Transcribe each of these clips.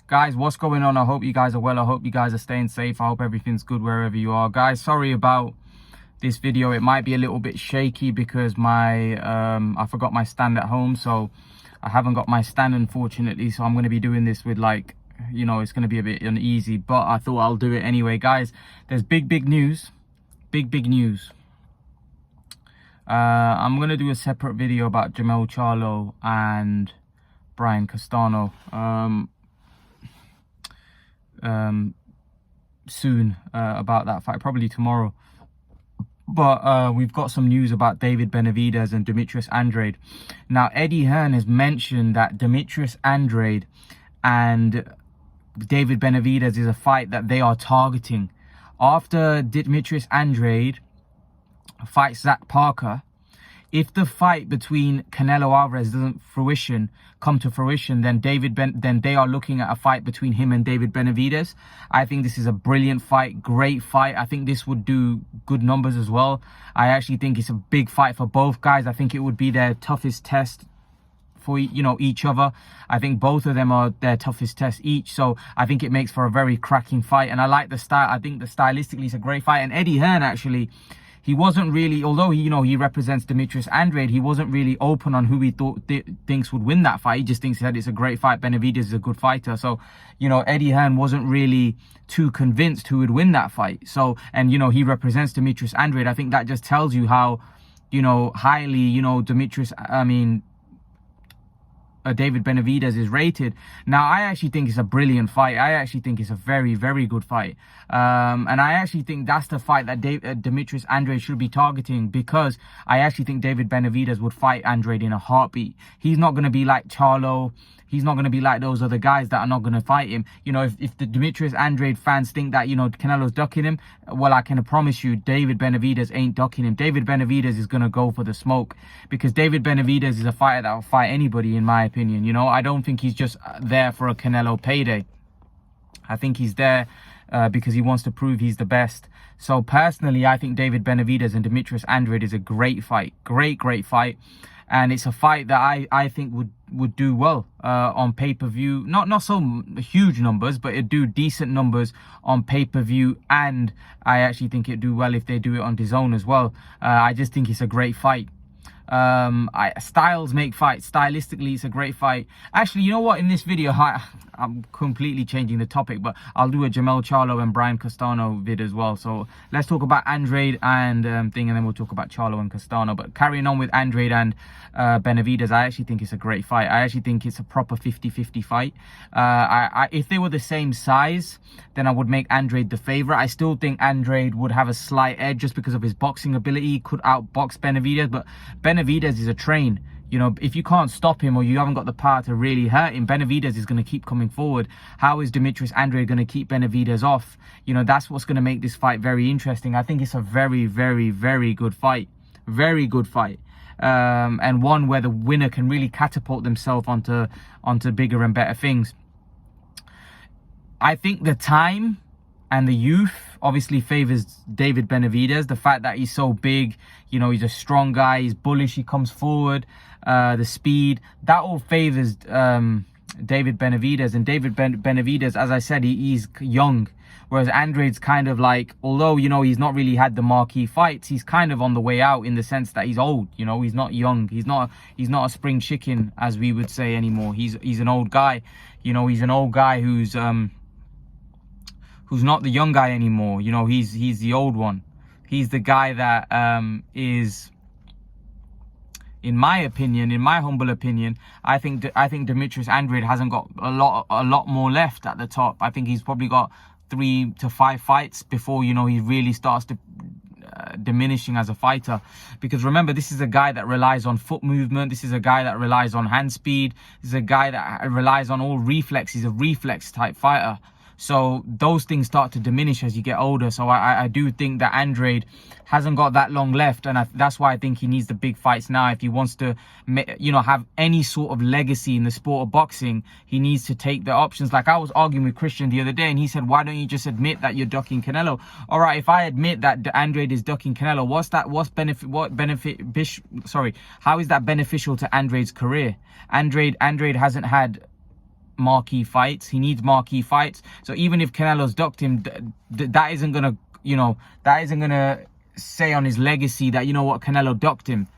Guys, what's going on? I hope you guys are well. I hope you guys are staying safe. I hope everything's good wherever you are. Guys, sorry about this video. It might be a little bit shaky because my I forgot my stand at home, so I haven't got my stand, unfortunately. So I'm going to be doing this with, like, you know, it's going to be a bit uneasy, but I thought I'll do it anyway. Guys, there's big news. Big news. I'm going to do a separate video about Charlo and Castano soon, about that fight, probably tomorrow. But we've got some news about David Benavidez and Demetrius Andrade. Now, Eddie Hearn has mentioned that Demetrius Andrade and David Benavidez is a fight that they are targeting. After Demetrius Andrade fights Zach Parker, if the fight between Canelo Alvarez doesn't come to fruition, then then they are looking at a fight between him and David Benavidez. I think this is a brilliant fight, great fight. I think this would do good numbers as well. I actually think it's a big fight for both guys. I think it would be their toughest test for, you know, each other. I think both of them are their toughest test each, so I think it makes for a very cracking fight. And I like the style. I think stylistically it's a great fight. And Eddie Hearn, actually, he wasn't really, although he represents Demetrius Andrade, he wasn't really open on who he thinks would win that fight. He just thinks that it's a great fight. Benavidez is a good fighter. So, you know, Eddie Hearn wasn't really too convinced who would win that fight. So, and, you know, he represents Demetrius Andrade. I think that just tells you how, you know, highly, you know, David Benavidez is rated. Now, I actually think it's a brilliant fight. I actually think it's a very good fight. And I actually think that's the fight that Demetrius Andrade should be targeting, because I actually think David Benavidez would fight Andrade in a heartbeat. He's not going to be like Charlo. He's not going to be like those other guys that are not going to fight him. You know, if the Demetrius Andrade fans think that, you know, Canelo's ducking him, well, I can promise you David Benavidez ain't ducking him. David Benavidez is going to go for the smoke, because David Benavidez is a fighter that will fight anybody, in my opinion. You know, I don't think he's just there for a Canelo payday. I think he's there because he wants to prove he's the best. So personally, I think David Benavidez and Demetrius Andrade is a great fight. Great fight. And it's a fight that I think would do well on pay-per-view. Not so huge numbers, but it'd do decent numbers on pay-per-view. And I actually think it'd do well if they do it on DAZN as well. I just think it's a great fight. Styles make fights. Stylistically, it's a great fight. Actually, you know what? In this video, I'm completely changing the topic, but I'll do a Charlo and Castano vid as well. So let's talk about Andrade and and then we'll talk about Charlo and Castano. But carrying on with Andrade and Benavidez, I actually think it's a great fight. I actually think it's a proper 50-50 fight. If they were the same size, then I would make Andrade the favorite. I still think Andrade would have a slight edge just because of his boxing ability. He could outbox Benavidez, but Benavidez is a train. You know, if you can't stop him or you haven't got the power to really hurt him, Benavidez is going to keep coming forward. How is Demetrius Andrade going to keep Benavidez off? You know, that's what's going to make this fight very interesting. I think it's a very good fight. Very good fight. And one where the winner can really catapult themselves onto bigger and better things. I think the time and the youth obviously favors David Benavidez. The fact that he's so big, you know, he's a strong guy, he's bullish, he comes forward, the speed, that all favors David Benavidez. And David Benavidez, as I said, he's young, whereas Andrade's kind of like, although, you know, he's not really had the marquee fights, he's kind of on the way out in the sense that he's old. You know, he's not young, he's not a spring chicken, as we would say, anymore. He's an old guy. You know, he's an old guy who's not the young guy anymore. You know, he's the old one. He's the guy that is, in my opinion, in my humble opinion, I think Demetrius Andrade hasn't got a lot more left at the top. I think he's probably got 3 to 5 fights before, you know, he really starts to diminishing as a fighter. Because remember, this is a guy that relies on foot movement. This is a guy that relies on hand speed. This is a guy that relies on all reflex. He's a reflex type fighter. So those things start to diminish as you get older. So I do think that Andrade hasn't got that long left, and that's why I think he needs the big fights now. If he wants to, you know, have any sort of legacy in the sport of boxing, he needs to take the options. Like I was arguing with Christian the other day, and he said, why don't you just admit that you're ducking Canelo? All right, if I admit that Andrade is ducking Canelo, how is that beneficial to Andrade's career? Andrade hasn't had marquee fights. He needs marquee fights. So even if Canelo's ducked him, that isn't gonna, that isn't gonna say on his legacy that, Canelo ducked him.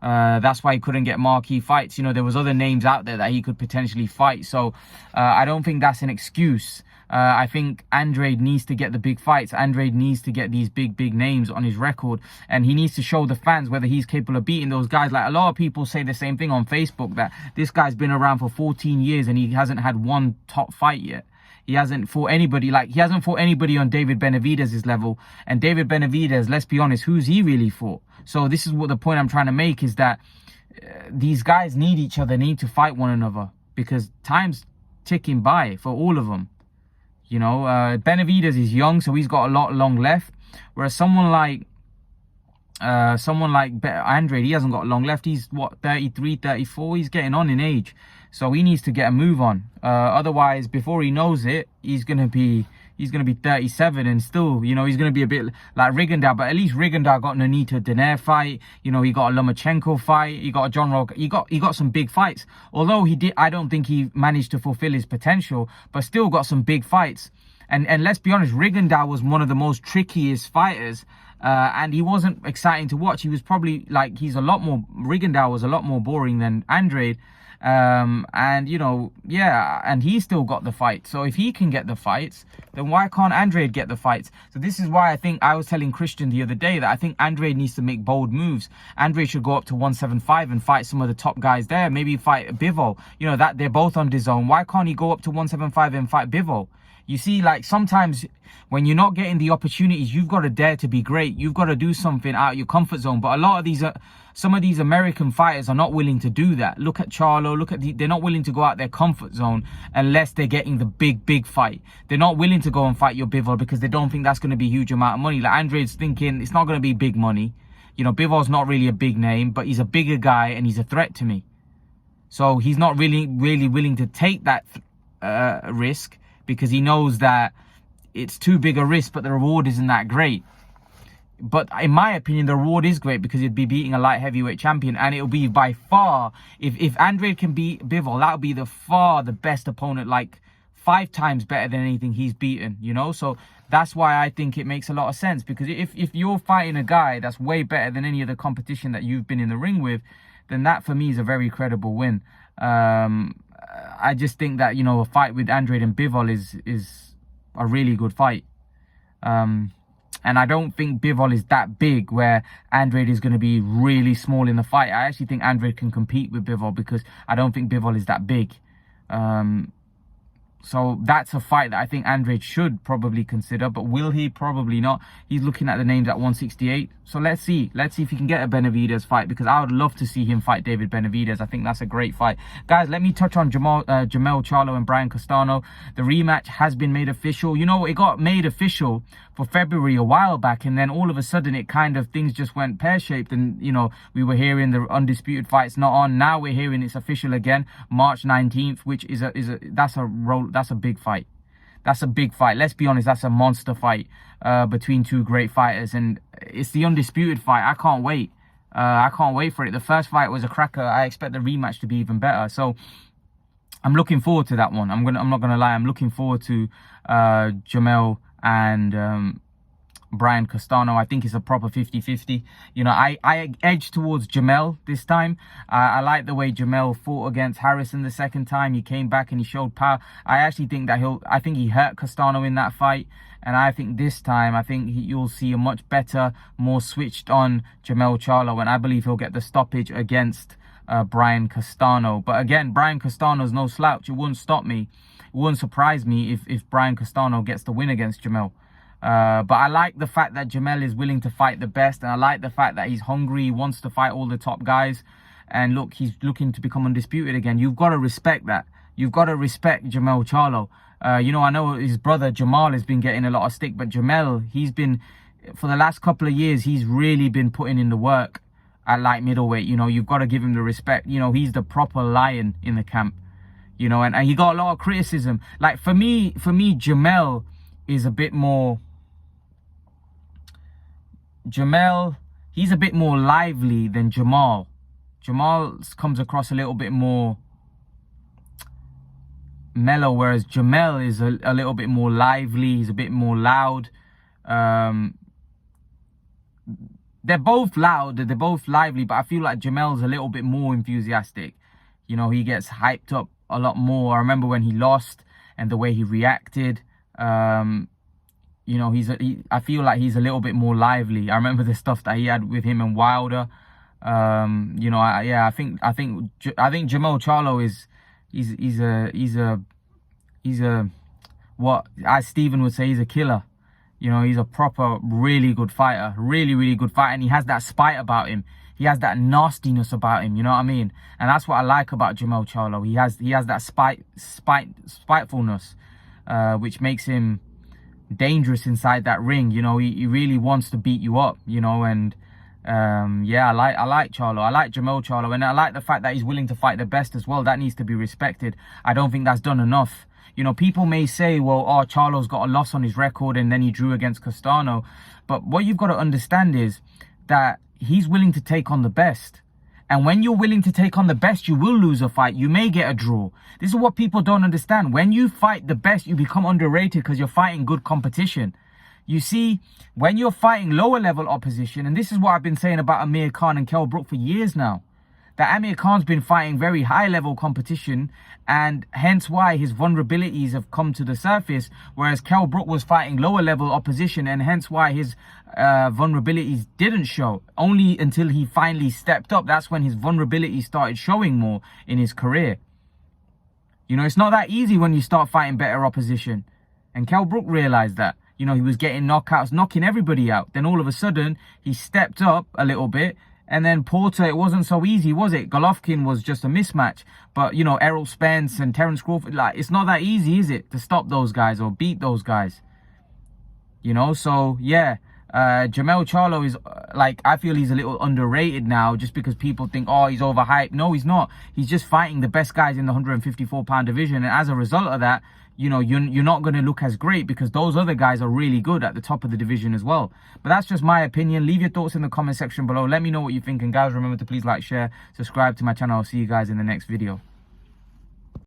That's why he couldn't get marquee fights. There was other names out there that he could potentially fight. So I don't think that's an excuse. I think Andrade needs to get the big fights. Andrade needs to get these big names on his record, and he needs to show the fans whether he's capable of beating those guys. Like, a lot of people say the same thing on Facebook, that this guy's been around for 14 years and he hasn't had one top fight yet. He hasn't fought anybody on David Benavidez's level. And David Benavidez, let's be honest, who's he really fought? So this is what the point I'm trying to make is that these guys need each other, need to fight one another, because time's ticking by for all of them. Benavidez is young, so he's got a lot long left. Whereas someone like Andrade, he hasn't got long left. He's 33, 34. He's getting on in age, so he needs to get a move on. Otherwise, before he knows it, he's gonna be 37 and still, he's gonna be a bit like Rigondeaux. But at least Rigondeaux got an Anita Donaire fight. He got a Lomachenko fight. He got a John Rock. He got some big fights. Although I don't think he managed to fulfill his potential, but still got some big fights. And let's be honest, Rigondeaux was one of the most trickiest fighters. And he wasn't exciting to watch. He was probably Rigondeaux was a lot more boring than Andrade. And he still got the fight. So if he can get the fights, then why can't Andrade get the fights? So this is why I was telling Christian the other day that I think Andrade needs to make bold moves. Andrade should go up to 175 and fight some of the top guys there. Maybe fight Bivol. That they're both on DAZN. Why can't he go up to 175 and fight Bivol? You see, like, sometimes when you're not getting the opportunities, you've got to dare to be great. You've got to do something out of your comfort zone. But a lot of some of these American fighters are not willing to do that. Look at Charlo. They're not willing to go out their comfort zone unless they're getting the big fight. They're not willing to go and fight your Bivol because they don't think that's going to be a huge amount of money. Like, Andrade's thinking it's not going to be big money. Bivol's not really a big name, but he's a bigger guy and he's a threat to me. So he's not really willing to take that risk, because he knows that it's too big a risk, but the reward isn't that great. But in my opinion, the reward is great, because he'd be beating a light heavyweight champion, and it'll be by far, if Andrade can beat Bivol, that'll be the best opponent, like 5 times better than anything he's beaten, So that's why I think it makes a lot of sense, because if you're fighting a guy that's way better than any other competition that you've been in the ring with, then that for me is a very credible win. I just think that, a fight with Andrade and Bivol is a really good fight. And I don't think Bivol is that big where Andrade is going to be really small in the fight. I actually think Andrade can compete with Bivol, because I don't think Bivol is that big. So that's a fight that I think Andrade should probably consider, but will he? Probably not. He's looking at the names at 168. So let's see if he can get a Benavidez fight, because I would love to see him fight David Benavidez. I think that's a great fight. Guys, let me touch on Jermell Charlo and Brian Castano. The rematch has been made official. It got made official for February a while back, and then all of a sudden things just went pear-shaped, and we were hearing the undisputed fight's not on. Now we're hearing it's official again, March 19th, which is that's a big fight. That's a big fight. Let's be honest, that's a monster fight between two great fighters, and it's the undisputed fight. I can't wait. I can't wait for it. The first fight was a cracker. I expect the rematch to be even better. So I'm looking forward to that one. I'm not gonna lie. I'm looking forward to Jermell and Brian Castano. I think it's a proper 50-50. I edge towards Jermell this time. I like the way Jermell fought against Harrison the second time. He came back and he showed power. I actually think that he hurt Castano in that fight. And I think this time, you'll see a much better, more switched on Jermell Charlo. And I believe he'll get the stoppage against Brian Castano. But again, Brian Castano's no slouch. It wouldn't stop me. It wouldn't surprise me if Brian Castano gets the win against Jermell. But I like the fact that Jermell is willing to fight the best, and I like the fact that he's hungry. He wants to fight all the top guys, and look, he's looking to become undisputed again. You've got to respect that. You've got to respect Jermell Charlo. I know his brother Jamal has been getting a lot of stick, but Jermell, he's been, for the last couple of years, he's really been putting in the work at light middleweight. You've got to give him the respect. He's the proper lion in the camp. And he got a lot of criticism. Like, for me, Jermell is a bit more... he's a bit more lively than Jamal. Jamal comes across a little bit more mellow, whereas Jamel is a little bit more lively. He's a bit more loud. They're both loud, they're both lively, but I feel like Jamel's a little bit more enthusiastic. You know, he gets hyped up a lot more. I remember when he lost and the way he reacted. You know, I feel like he's a little bit more lively. I remember the stuff that he had with him and Wilder. You know, I think Jermell Charlo he's a what, as Steven would say, he's a killer. You know, he's a proper, really good fighter. Really good fighter. And he has that spite about him. He has that nastiness about him. You know what I mean? And that's what I like about Jermell Charlo. He has that spitefulness, which makes him dangerous inside that ring. You know, he really wants to beat you up, you know. And yeah, I like Charlo. I like Jermell Charlo. And I like the fact that he's willing to fight the best as well. That needs to be respected. I don't think that's done enough. You know, people may say, well, oh, Charlo's got a loss on his record and then he drew against Castano. But what you've got to understand is that he's willing to take on the best. And when you're willing to take on the best, you will lose a fight. You may get a draw. This is what people don't understand. When you fight the best, you become underrated because you're fighting good competition. You see, when you're fighting lower level opposition, and this is what I've been saying about Amir Khan and Kell Brook for years now, that Amir Khan's been fighting very high level competition, and hence why his vulnerabilities have come to the surface, whereas Kell Brook was fighting lower level opposition, and hence why his vulnerabilities didn't show. Only until he finally stepped up, that's when his vulnerabilities started showing more in his career. You know, it's not that easy when you start fighting better opposition. And Kell Brook realized that. You know, he was getting knockouts, knocking everybody out. Then all of a sudden, he stepped up a little bit. And then Porter, it wasn't so easy, was it? Golovkin was just a mismatch. But, you know, Errol Spence and Terence Crawford, like, it's not that easy, is it? To stop those guys or beat those guys. You know, so, yeah. Jermell Charlo is, like, I feel he's a little underrated now just because people think, oh, he's overhyped. No, he's not. He's just fighting the best guys in the 154-pound division. And as a result of that, you know, you're not going to look as great because those other guys are really good at the top of the division as well. But that's just my opinion. Leave your thoughts in the comment section below. Let me know what you think. And guys, remember to please like, share, subscribe to my channel. I'll see you guys in the next video.